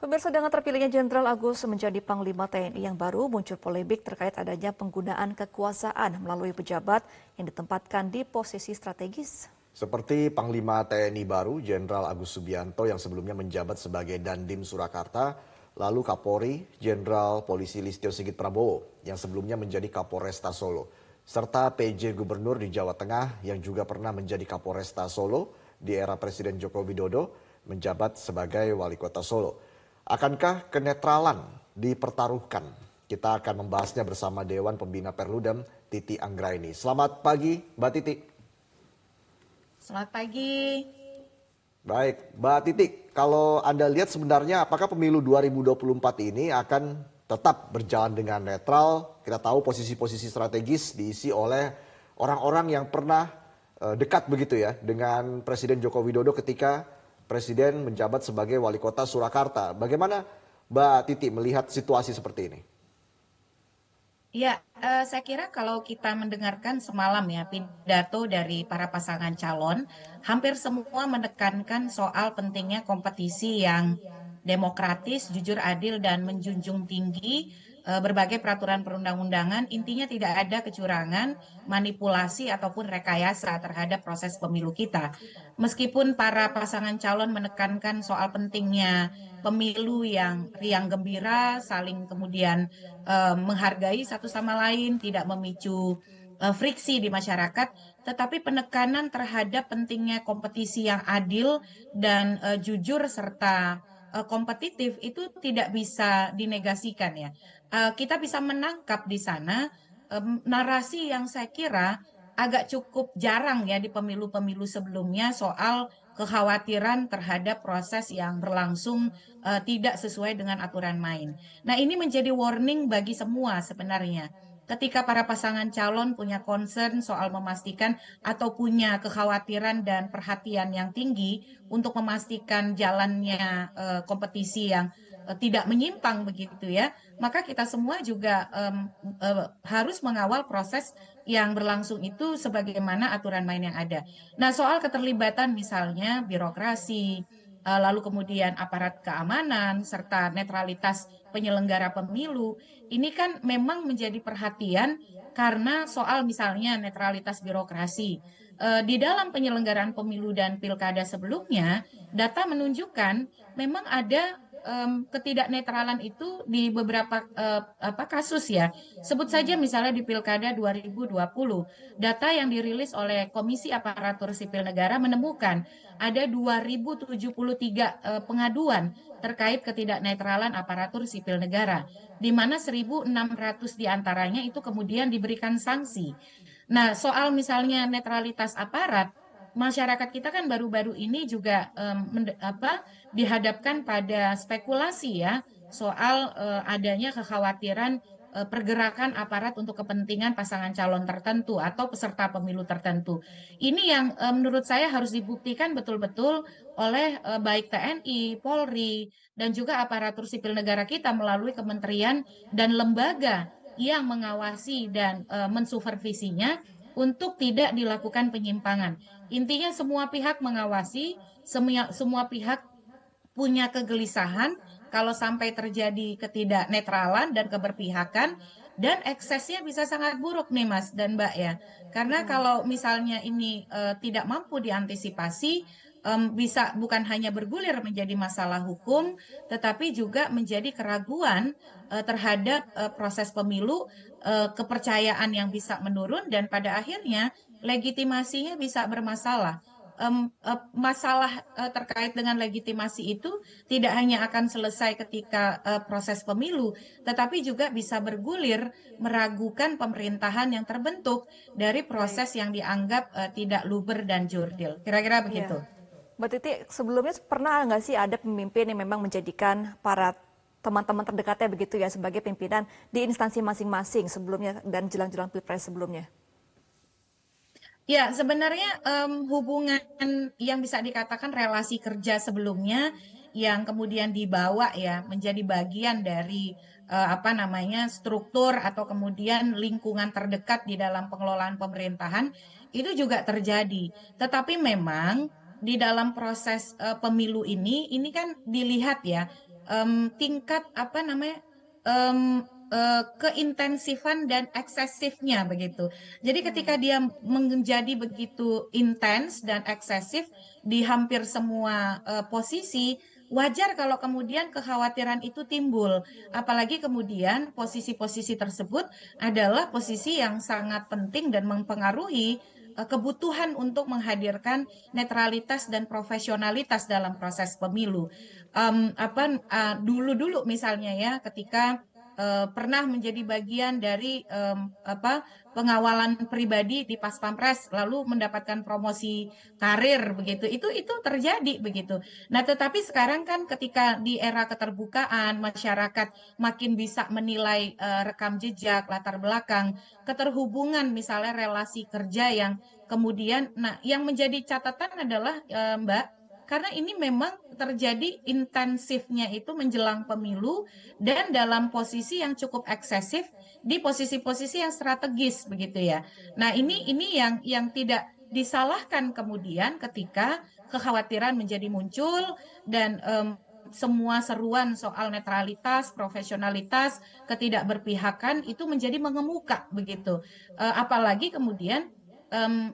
Pemirsa, dengan terpilihnya Jenderal Agus menjadi Panglima TNI yang baru, muncul polemik terkait adanya penggunaan kekuasaan melalui pejabat yang ditempatkan di posisi strategis. Seperti Panglima TNI baru, Jenderal Agus Subianto yang sebelumnya menjabat sebagai Dandim Surakarta, lalu Kapolri, Jenderal Polisi Listio Sigit Prabowo yang sebelumnya menjadi Kapolresta Solo, serta PJ Gubernur di Jawa Tengah yang juga pernah menjadi Kapolresta Solo di era Presiden Joko Widodo menjabat sebagai Wali Kota Solo. Akankah kenetralan dipertaruhkan? Kita akan membahasnya bersama Dewan Pembina Perludem, Titi Anggraini. Selamat pagi, Mbak Titi. Selamat pagi. Baik, Mbak Titi, kalau Anda lihat sebenarnya apakah pemilu 2024 ini akan tetap berjalan dengan netral? Kita tahu posisi-posisi strategis diisi oleh orang-orang yang pernah dekat begitu ya dengan Presiden Joko Widodo ketika Presiden menjabat sebagai Wali Kota Surakarta. Bagaimana Mbak Titi melihat situasi seperti ini? Ya, saya kira kalau kita mendengarkan semalam ya pidato dari para pasangan calon, hampir semua menekankan soal pentingnya kompetisi yang demokratis, jujur, adil, dan menjunjung tinggi berbagai peraturan perundang-undangan. Intinya tidak ada kecurangan, manipulasi, ataupun rekayasa terhadap proses pemilu kita. Meskipun para pasangan calon menekankan soal pentingnya pemilu yang riang gembira, saling kemudian menghargai satu sama lain, tidak memicu friksi di masyarakat, tetapi penekanan terhadap pentingnya kompetisi yang adil dan jujur serta kompetitif itu tidak bisa dinegasikan ya. Kita bisa menangkap di sana narasi yang saya kira agak cukup jarang ya di pemilu-pemilu sebelumnya soal kekhawatiran terhadap proses yang berlangsung tidak sesuai dengan aturan main. Nah, ini menjadi warning bagi semua sebenarnya. Ketika para pasangan calon punya concern soal memastikan atau punya kekhawatiran dan perhatian yang tinggi untuk memastikan jalannya kompetisi yang tidak menyimpang begitu ya, maka kita semua juga harus mengawal proses yang berlangsung itu sebagaimana aturan main yang ada. Nah, soal keterlibatan misalnya birokrasi, lalu kemudian aparat keamanan, serta netralitas penyelenggara pemilu, ini kan memang menjadi perhatian karena soal misalnya netralitas birokrasi. Di dalam penyelenggaraan pemilu dan pilkada sebelumnya, data menunjukkan memang ada ketidaknetralan itu di beberapa kasus ya. Sebut saja misalnya di Pilkada 2020, data yang dirilis oleh Komisi Aparatur Sipil Negara menemukan ada 2073 pengaduan terkait ketidaknetralan aparatur sipil negara, di mana 1.600 diantaranya itu kemudian diberikan sanksi. Nah, soal misalnya netralitas aparat, masyarakat kita kan baru-baru ini juga dihadapkan pada spekulasi ya soal adanya kekhawatiran pergerakan aparat untuk kepentingan pasangan calon tertentu atau peserta pemilu tertentu. Ini yang menurut saya harus dibuktikan betul-betul oleh baik TNI, Polri, dan juga aparatur sipil negara kita melalui kementerian dan lembaga yang mengawasi dan mensupervisinya untuk tidak dilakukan penyimpangan. Intinya semua pihak mengawasi, semua pihak punya kegelisahan kalau sampai terjadi ketidaknetralan dan keberpihakan, dan eksesnya bisa sangat buruk nih Mas dan Mbak ya. Karena kalau misalnya ini tidak mampu diantisipasi, bisa bukan hanya bergulir menjadi masalah hukum, tetapi juga menjadi keraguan terhadap proses pemilu, kepercayaan yang bisa menurun, dan pada akhirnya legitimasinya bisa bermasalah. Masalah terkait dengan legitimasi itu tidak hanya akan selesai ketika proses pemilu, tetapi juga bisa bergulir meragukan pemerintahan yang terbentuk dari Baik, proses yang dianggap tidak luber dan jurdil. Kira-kira ya. begitu. Mbak Titi, sebelumnya pernah nggak sih ada pemimpin yang memang menjadikan para teman-teman terdekatnya begitu ya sebagai pimpinan di instansi masing-masing sebelumnya dan jelang-jelang Pilpres sebelumnya? Ya, sebenarnya hubungan yang bisa dikatakan relasi kerja sebelumnya yang kemudian dibawa ya menjadi bagian dari apa namanya struktur atau kemudian lingkungan terdekat di dalam pengelolaan pemerintahan itu juga terjadi. Tetapi memang di dalam proses pemilu ini kan dilihat ya tingkat keintensifan dan eksesifnya begitu. Jadi ketika dia menjadi begitu intens dan eksesif di hampir semua posisi, wajar kalau kemudian kekhawatiran itu timbul. Apalagi kemudian posisi-posisi tersebut adalah posisi yang sangat penting dan mempengaruhi kebutuhan untuk menghadirkan netralitas dan profesionalitas dalam proses pemilu. Dulu-dulu misalnya ya, ketika pernah menjadi bagian dari pengawalan pribadi di Pas Pampres, lalu mendapatkan promosi karir begitu. Itu terjadi begitu. Nah, tetapi sekarang kan ketika di era keterbukaan, masyarakat makin bisa menilai rekam jejak, latar belakang, keterhubungan misalnya relasi kerja yang kemudian, nah yang menjadi catatan adalah Mbak, karena ini memang terjadi intensifnya itu menjelang pemilu dan dalam posisi yang cukup eksesif di posisi-posisi yang strategis begitu ya. Nah, ini yang tidak disalahkan kemudian ketika kekhawatiran menjadi muncul dan semua seruan soal netralitas, profesionalitas, ketidakberpihakan itu menjadi mengemuka begitu. Apalagi kemudian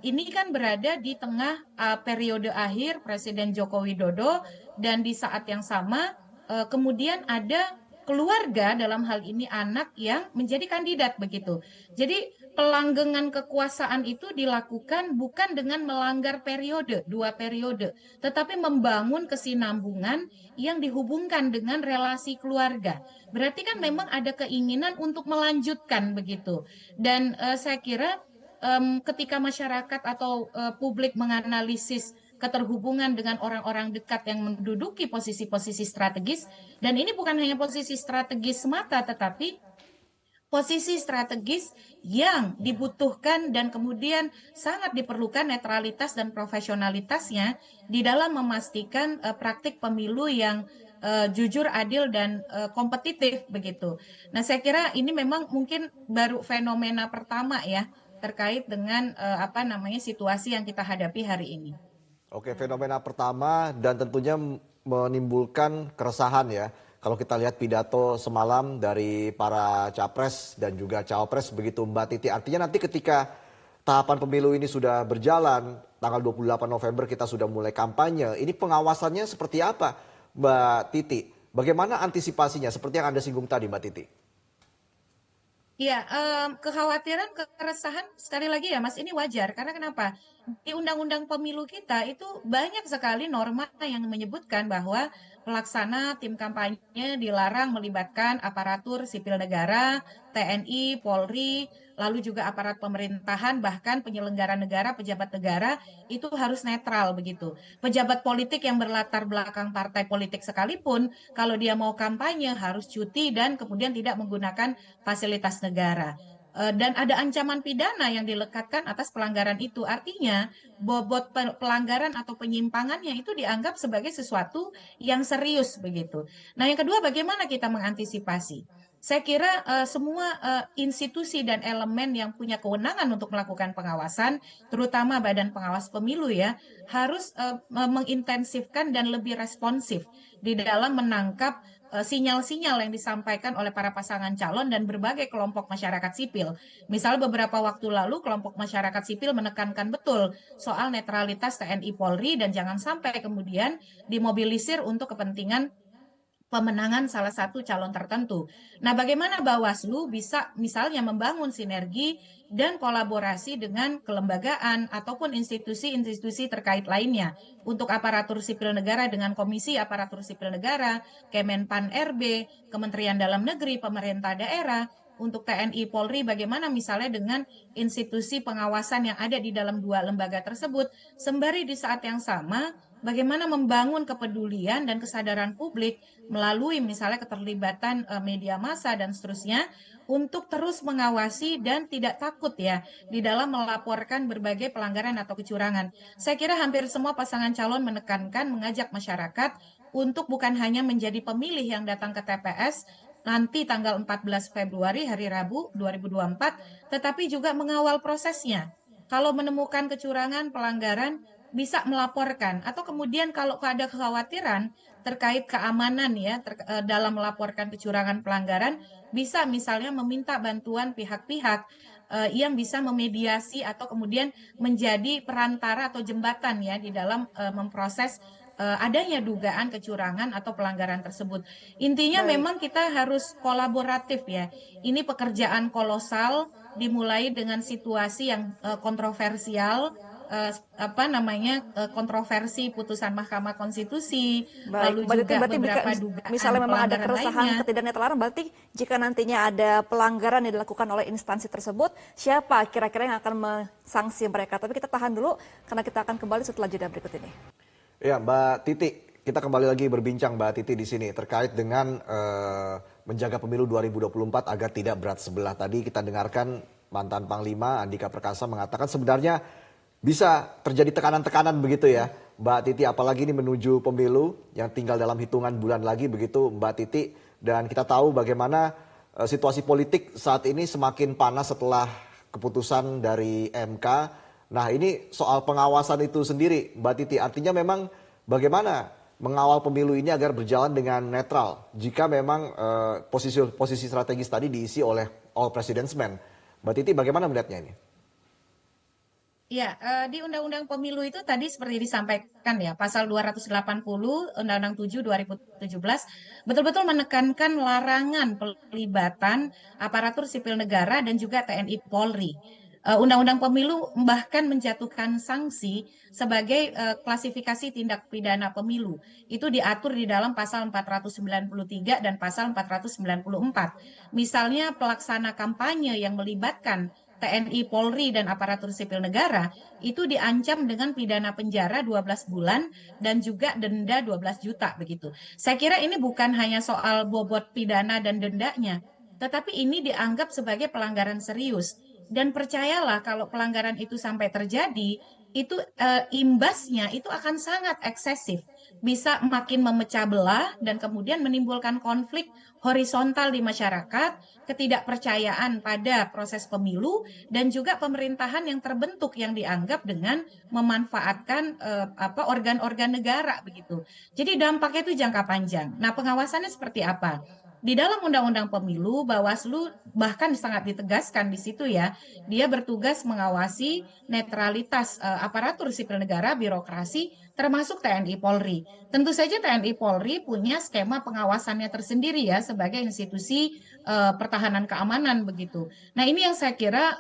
ini kan berada di tengah periode akhir Presiden Joko Widodo dan di saat yang sama kemudian ada keluarga dalam hal ini anak yang menjadi kandidat begitu. Jadi pelanggengan kekuasaan itu dilakukan bukan dengan melanggar periode, 2 periode, tetapi membangun kesinambungan yang dihubungkan dengan relasi keluarga. Berarti kan memang ada keinginan untuk melanjutkan begitu. Dan saya kira ketika masyarakat atau publik menganalisis keterhubungan dengan orang-orang dekat yang menduduki posisi-posisi strategis, dan ini bukan hanya posisi strategis semata, tetapi posisi strategis yang dibutuhkan dan kemudian sangat diperlukan netralitas dan profesionalitasnya di dalam memastikan praktik pemilu yang jujur, adil, dan kompetitif begitu. Nah, saya kira ini memang mungkin baru fenomena pertama ya terkait dengan situasi yang kita hadapi hari ini. Oke, fenomena pertama dan tentunya menimbulkan keresahan ya. Kalau kita lihat pidato semalam dari para capres dan juga cawapres begitu Mbak Titi. Artinya nanti ketika tahapan pemilu ini sudah berjalan, tanggal 28 November kita sudah mulai kampanye. Ini pengawasannya seperti apa Mbak Titi? Bagaimana antisipasinya seperti yang Anda singgung tadi Mbak Titi? Ya, kekhawatiran, keresahan sekali lagi ya Mas, ini wajar. Karena kenapa? Di Undang-Undang Pemilu kita itu banyak sekali norma yang menyebutkan bahwa pelaksana tim kampanye dilarang melibatkan aparatur sipil negara, TNI, Polri, lalu juga aparat pemerintahan, bahkan penyelenggara negara, pejabat negara, itu harus netral begitu. Pejabat politik yang berlatar belakang partai politik sekalipun, kalau dia mau kampanye harus cuti dan kemudian tidak menggunakan fasilitas negara. Dan ada ancaman pidana yang dilekatkan atas pelanggaran itu. Artinya, bobot pelanggaran atau penyimpangannya itu dianggap sebagai sesuatu yang serius begitu. Nah, yang kedua, bagaimana kita mengantisipasi? Saya kira semua institusi dan elemen yang punya kewenangan untuk melakukan pengawasan, terutama Badan Pengawas Pemilu ya, harus mengintensifkan dan lebih responsif di dalam menangkap sinyal-sinyal yang disampaikan oleh para pasangan calon dan berbagai kelompok masyarakat sipil. Misal beberapa waktu lalu kelompok masyarakat sipil menekankan betul soal netralitas TNI Polri dan jangan sampai kemudian dimobilisir untuk kepentingan pemenangan salah satu calon tertentu. Nah, bagaimana Bawaslu bisa misalnya membangun sinergi dan kolaborasi dengan kelembagaan ataupun institusi-institusi terkait lainnya untuk aparatur sipil negara dengan Komisi Aparatur Sipil Negara, Kemenpan RB, Kementerian Dalam Negeri, pemerintah daerah, untuk TNI Polri bagaimana misalnya dengan institusi pengawasan yang ada di dalam 2 lembaga tersebut, sembari di saat yang sama bagaimana membangun kepedulian dan kesadaran publik melalui misalnya keterlibatan media massa dan seterusnya untuk terus mengawasi dan tidak takut ya di dalam melaporkan berbagai pelanggaran atau kecurangan. Saya kira hampir semua pasangan calon menekankan mengajak masyarakat untuk bukan hanya menjadi pemilih yang datang ke TPS nanti tanggal 14 Februari hari Rabu 2024, tetapi juga mengawal prosesnya. Kalau menemukan kecurangan, pelanggaran, bisa melaporkan. Atau kemudian kalau ada kekhawatiran, terkait keamanan ya dalam melaporkan kecurangan pelanggaran, bisa misalnya meminta bantuan pihak-pihak yang bisa memediasi atau kemudian menjadi perantara atau jembatan ya di dalam memproses adanya dugaan kecurangan atau pelanggaran tersebut. Intinya Baik. memang kita harus kolaboratif ya. Ini pekerjaan kolosal, dimulai dengan situasi yang kontroversial, kontroversi putusan Mahkamah Konstitusi, Baik, lalu Mbak Titi, juga berarti beberapa dugaan misalnya memang ada pelanggaran keresahan lainnya. ketidaknetralan, berarti jika nantinya ada pelanggaran yang dilakukan oleh instansi tersebut, siapa kira-kira yang akan mensanksi mereka? Tapi kita tahan dulu, karena kita akan kembali setelah jeda berikut ini. Ya, Mbak Titi, kita kembali lagi berbincang Mbak Titi di sini terkait dengan menjaga pemilu 2024 agar tidak berat sebelah. Tadi kita dengarkan mantan Panglima Andika Perkasa mengatakan sebenarnya bisa terjadi tekanan-tekanan begitu ya, Mbak Titi, apalagi ini menuju pemilu yang tinggal dalam hitungan bulan lagi begitu Mbak Titi. Dan kita tahu bagaimana situasi politik saat ini semakin panas setelah keputusan dari MK. Nah, ini soal pengawasan itu sendiri, Mbak Titi. Artinya memang bagaimana mengawal pemilu ini agar berjalan dengan netral jika memang posisi strategis tadi diisi oleh all president's men. Mbak Titi, bagaimana melihatnya ini? Ya, di Undang-Undang Pemilu itu tadi seperti disampaikan ya, pasal 280 Undang-Undang 7 2017 betul-betul menekankan larangan pelibatan aparatur sipil negara dan juga TNI Polri. Undang-Undang Pemilu bahkan menjatuhkan sanksi sebagai klasifikasi tindak pidana pemilu. Itu diatur di dalam pasal 493 dan pasal 494. Misalnya pelaksana kampanye yang melibatkan TNI, Polri, dan aparatur sipil negara itu diancam dengan pidana penjara 12 bulan dan juga denda 12 juta begitu. Saya kira ini bukan hanya soal bobot pidana dan dendanya, tetapi ini dianggap sebagai pelanggaran serius. Dan percayalah kalau pelanggaran itu sampai terjadi, itu imbasnya itu akan sangat eksesif. Bisa makin memecah belah dan kemudian menimbulkan konflik horizontal di masyarakat, ketidakpercayaan pada proses pemilu, dan juga pemerintahan yang terbentuk yang dianggap dengan memanfaatkan organ-organ negara begitu. Jadi dampaknya itu jangka panjang. Nah, pengawasannya seperti apa? Di dalam Undang-Undang Pemilu, Bawaslu bahkan sangat ditegaskan di situ ya, dia bertugas mengawasi netralitas aparatur sipil negara, birokrasi, termasuk TNI Polri. Tentu saja TNI Polri punya skema pengawasannya tersendiri ya sebagai institusi pertahanan keamanan begitu. Nah, ini yang saya kira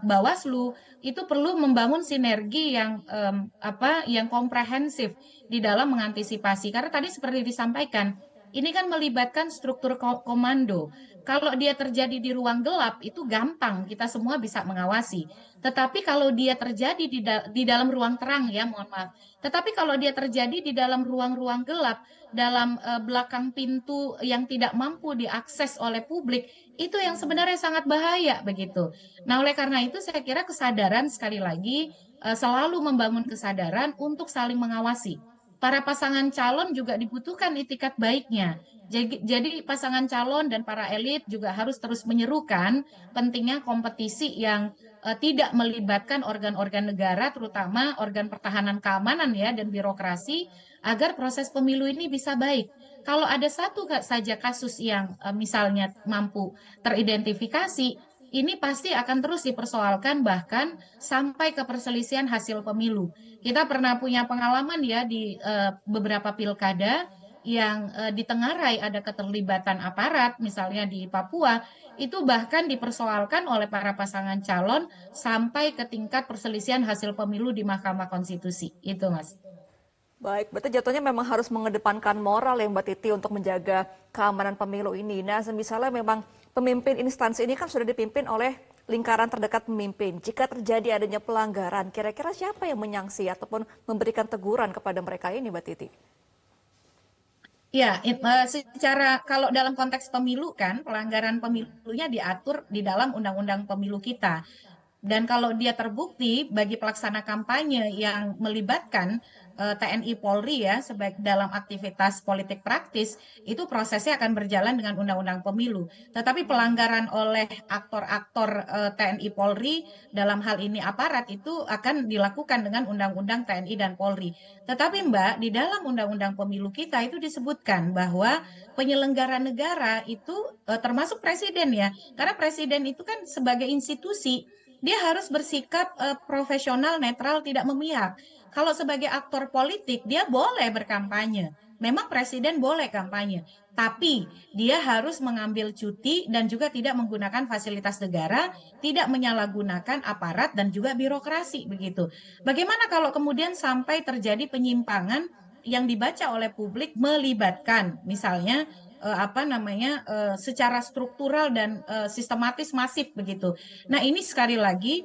Bawaslu itu perlu membangun sinergi yang komprehensif di dalam mengantisipasi. Karena tadi seperti disampaikan, ini kan melibatkan struktur komando. Kalau dia terjadi di ruang gelap itu gampang, kita semua bisa mengawasi. Tetapi kalau dia terjadi di dalam ruang terang ya, mohon maaf. Tetapi kalau dia terjadi di dalam ruang-ruang gelap, dalam belakang pintu yang tidak mampu diakses oleh publik, itu yang sebenarnya sangat bahaya begitu. Nah, oleh karena itu saya kira kesadaran sekali lagi selalu membangun kesadaran untuk saling mengawasi. Para pasangan calon juga dibutuhkan itikat baiknya. Jadi pasangan calon dan para elit juga harus terus menyerukan pentingnya kompetisi yang tidak melibatkan organ-organ negara, terutama organ pertahanan keamanan ya dan birokrasi, agar proses pemilu ini bisa baik. Kalau ada satu saja kasus yang misalnya mampu teridentifikasi, ini pasti akan terus dipersoalkan bahkan sampai ke perselisihan hasil pemilu. Kita pernah punya pengalaman ya di beberapa pilkada yang ditengarai ada keterlibatan aparat, misalnya di Papua, itu bahkan dipersoalkan oleh para pasangan calon sampai ke tingkat perselisihan hasil pemilu di Mahkamah Konstitusi. Itu, Mas. Baik, berarti jatuhnya memang harus mengedepankan moral ya Mbak Titi untuk menjaga keamanan pemilu ini. Nah, misalnya memang pemimpin instansi ini kan sudah dipimpin oleh lingkaran terdekat pemimpin. Jika terjadi adanya pelanggaran, kira-kira siapa yang menyangsi ataupun memberikan teguran kepada mereka ini, Mbak Titi? Ya, secara kalau dalam konteks pemilu kan pelanggaran pemilunya diatur di dalam Undang-Undang Pemilu kita. Dan kalau dia terbukti bagi pelaksana kampanye yang melibatkan TNI Polri ya sebagai dalam aktivitas politik praktis itu prosesnya akan berjalan dengan undang-undang pemilu. Tetapi pelanggaran oleh aktor-aktor TNI Polri dalam hal ini aparat itu akan dilakukan dengan undang-undang TNI dan Polri. Tetapi Mbak, di dalam undang-undang pemilu kita itu disebutkan bahwa penyelenggara negara itu termasuk presiden ya. Karena presiden itu kan sebagai institusi dia harus bersikap profesional, netral, tidak memihak. Kalau sebagai aktor politik, dia boleh berkampanye. Memang presiden boleh kampanye, tapi dia harus mengambil cuti dan juga tidak menggunakan fasilitas negara, tidak menyalahgunakan aparat dan juga birokrasi begitu. Bagaimana kalau kemudian sampai terjadi penyimpangan yang dibaca oleh publik melibatkan misalnya secara struktural dan sistematis masif begitu. Nah, ini sekali lagi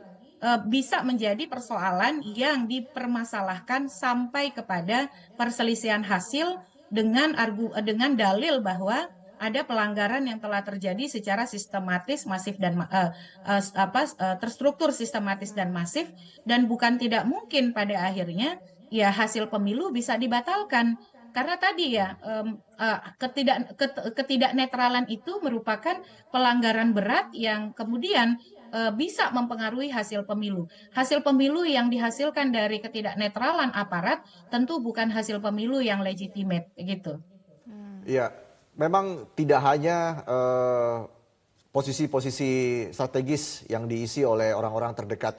bisa menjadi persoalan yang dipermasalahkan sampai kepada perselisihan hasil dengan dalil bahwa ada pelanggaran yang telah terjadi secara sistematis, masif dan terstruktur sistematis dan masif dan bukan tidak mungkin pada akhirnya ya hasil pemilu bisa dibatalkan karena tadi ya ketidaknetralan itu merupakan pelanggaran berat yang kemudian bisa mempengaruhi hasil pemilu. Hasil pemilu yang dihasilkan dari ketidaknetralan aparat tentu bukan hasil pemilu yang legitimate, gitu. Iya, memang tidak hanya posisi-posisi strategis yang diisi oleh orang-orang terdekat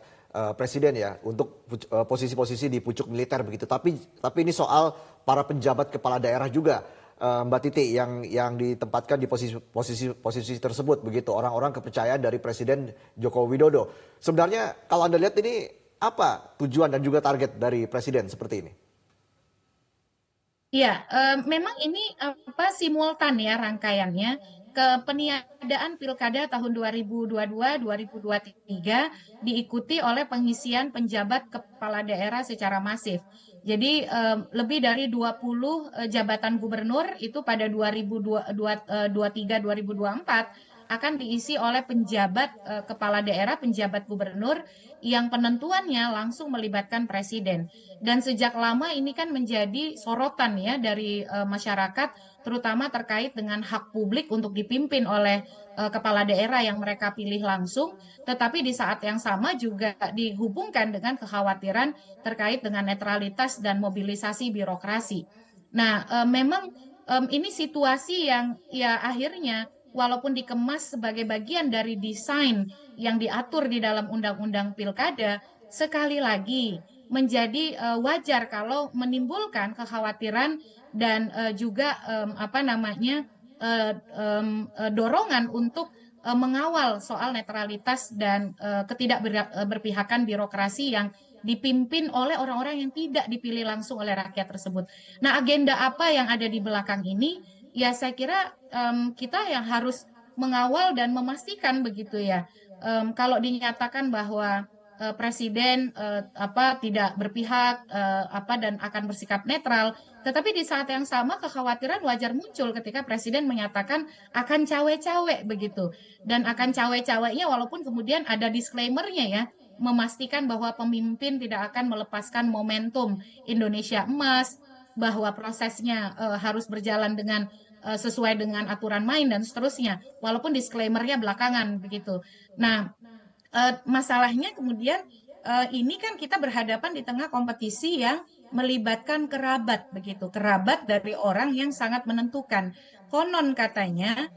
presiden ya untuk posisi-posisi di pucuk militer begitu. Tapi ini soal para penjabat kepala daerah juga, Mbak Titi, yang ditempatkan di posisi tersebut begitu, orang-orang kepercayaan dari Presiden Joko Widodo. Sebenarnya kalau Anda lihat ini apa tujuan dan juga target dari presiden seperti ini? Ya, memang ini simultan ya rangkaiannya ke peniadaan Pilkada tahun 2022-2023 diikuti oleh pengisian penjabat kepala daerah secara masif. Jadi lebih dari 20 jabatan gubernur itu pada 2023-2024 akan diisi oleh penjabat kepala daerah, penjabat gubernur yang penentuannya langsung melibatkan presiden. Dan sejak lama ini kan menjadi sorotan ya dari masyarakat, terutama terkait dengan hak publik untuk dipimpin oleh kepala daerah yang mereka pilih langsung, tetapi di saat yang sama juga dihubungkan dengan kekhawatiran terkait dengan netralitas dan mobilisasi birokrasi. Nah, memang ini situasi yang ya akhirnya walaupun dikemas sebagai bagian dari desain yang diatur di dalam Undang-Undang Pilkada, sekali lagi menjadi wajar kalau menimbulkan kekhawatiran dan juga dorongan untuk mengawal soal netralitas dan ketidakberpihakan birokrasi yang dipimpin oleh orang-orang yang tidak dipilih langsung oleh rakyat tersebut. Nah, agenda apa yang ada di belakang ini? Ya, saya kira kita yang harus mengawal dan memastikan begitu ya. Kalau dinyatakan bahwa presiden tidak berpihak dan akan bersikap netral, tetapi di saat yang sama kekhawatiran wajar muncul ketika presiden menyatakan akan cawe-cawe begitu. Dan akan cawe-cawenya walaupun kemudian ada disclaimer-nya ya, memastikan bahwa pemimpin tidak akan melepaskan momentum Indonesia Emas, bahwa prosesnya harus berjalan dengan sesuai dengan aturan main dan seterusnya, walaupun disclaimer-nya belakangan begitu. Nah, masalahnya kemudian ini kan kita berhadapan di tengah kompetisi yang melibatkan kerabat begitu, kerabat dari orang yang sangat menentukan. Konon katanya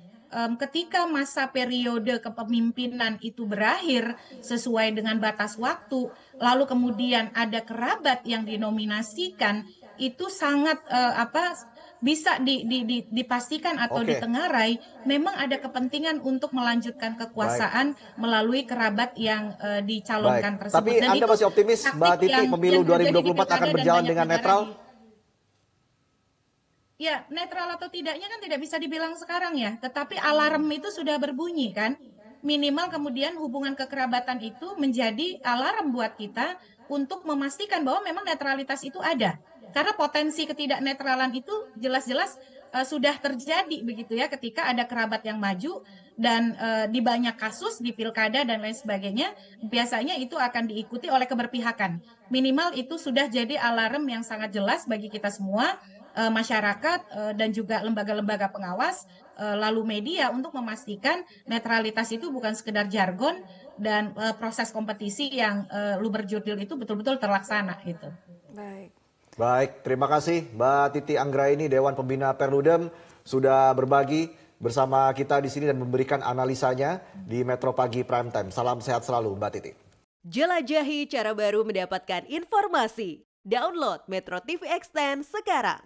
ketika masa periode kepemimpinan itu berakhir sesuai dengan batas waktu, lalu kemudian ada kerabat yang dinominasikan, itu sangat bisa dipastikan atau ditengarai memang ada kepentingan untuk melanjutkan kekuasaan melalui kerabat yang dicalonkan tersebut. Tapi dan Anda masih optimis Mbak Titi pemilu 2024 akan berjalan dengan netral? Ya, netral atau tidaknya kan tidak bisa dibilang sekarang ya, tetapi alarm itu sudah berbunyi kan. Minimal kemudian hubungan kekerabatan itu menjadi alarm buat kita untuk memastikan bahwa memang netralitas itu ada. Karena potensi ketidaknetralan itu jelas-jelas sudah terjadi begitu ya ketika ada kerabat yang maju dan di banyak kasus di pilkada dan lain sebagainya biasanya itu akan diikuti oleh keberpihakan. Minimal itu sudah jadi alarm yang sangat jelas bagi kita semua, masyarakat dan juga lembaga-lembaga pengawas lalu media untuk memastikan netralitas itu bukan sekedar jargon dan proses kompetisi yang luber jurdil itu betul-betul terlaksana gitu. Baik. Baik, terima kasih Mbak Titi Anggraini, Dewan Pembina Perludem, sudah berbagi bersama kita di sini dan memberikan analisanya di Metro Pagi Prime Time. Salam sehat selalu Mbak Titi. Jelajahi cara baru mendapatkan informasi. Download Metro TV Extend sekarang.